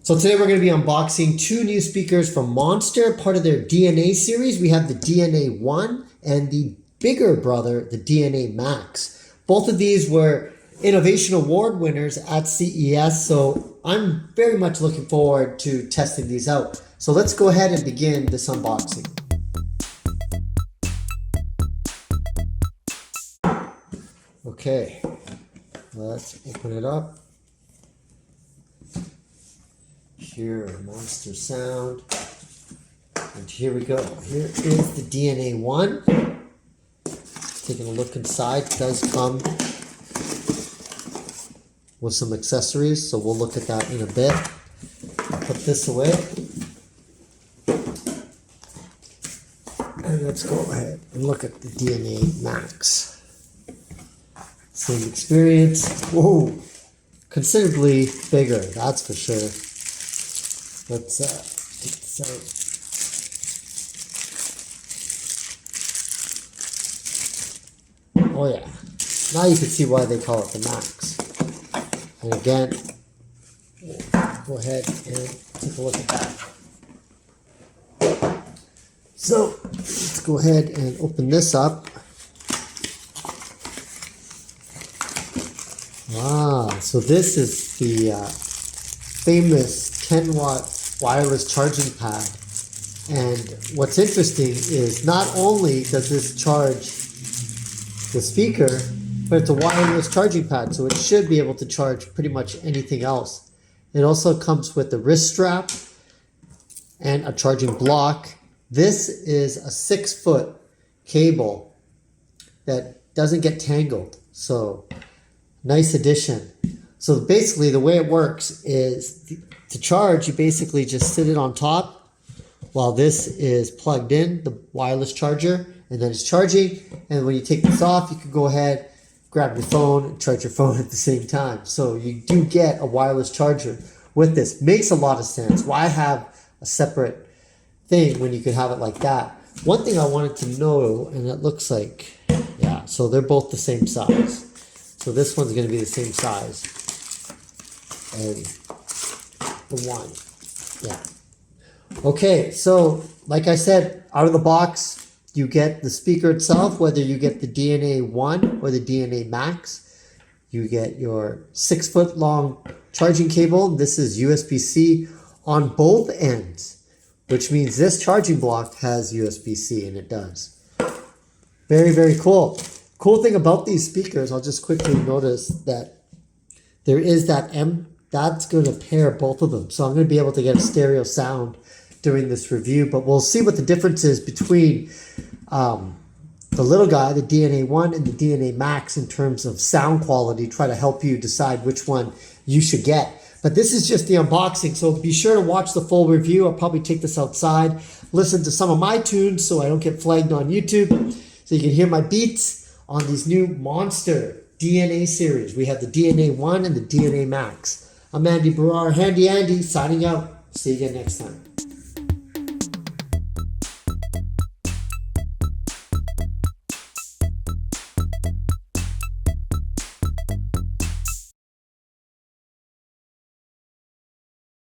So today we're going to be unboxing two new speakers from Monster, part of their DNA series. We have the DNA 1 and the bigger brother, the DNA Max. Both of these were Innovation Award winners at CES, so I'm very much looking forward to testing these out. So let's go ahead and begin this unboxing. Okay, let's open it up. Hear Monster sound. And here we go. Here is the DNA 1. Taking a look inside. It does come with some accessories, so we'll look at that in a bit. I'll put this away. And let's go ahead and look at the DNA Max. Same experience. Whoa! Considerably bigger, that's for sure. Let's take this out. Oh yeah, now you can see why they call it the Max. And again, go ahead and take a look at that. So let's go ahead and open this up. So this is the famous 10-watt wireless charging pad. And what's interesting is not only does this charge the speaker, but it's a wireless charging pad, so it should be able to charge pretty much anything else. It also comes with a wrist strap and a charging block. This is a 6-foot cable that doesn't get tangled, so nice addition. So basically the way it works is to charge, you basically just sit it on top while this is plugged in, the wireless charger, and then it's charging. And when you take this off, you can go ahead, grab your phone, and charge your phone at the same time. So you do get a wireless charger with this. Makes a lot of sense. Why have a separate thing when you could have it like that? One thing I wanted to know, and it looks like, yeah, so they're both the same size. So this one's going to be the same size as the one. Yeah. Okay, so like I said, out of the box, you get the speaker itself, whether you get the DNA 1 or the DNA Max. You get your 6-foot long charging cable. This is USB-C on both ends, which means this charging block has USB-C, and it does. Very, very cool. Cool thing about these speakers, I'll just quickly notice that there is that that's going to pair both of them. So I'm going to be able to get a stereo sound during this review, but we'll see what the difference is between the little guy, the DNA 1 and the DNA Max in terms of sound quality, try to help you decide which one you should get. But this is just the unboxing, so be sure to watch the full review. I'll probably take this outside, listen to some of my tunes so I don't get flagged on YouTube, so you can hear my beats on these new Monster DNA series. We have the DNA 1 and the DNA Max. I'm Andy Baryer, Handy Andy, signing out. See you again next time.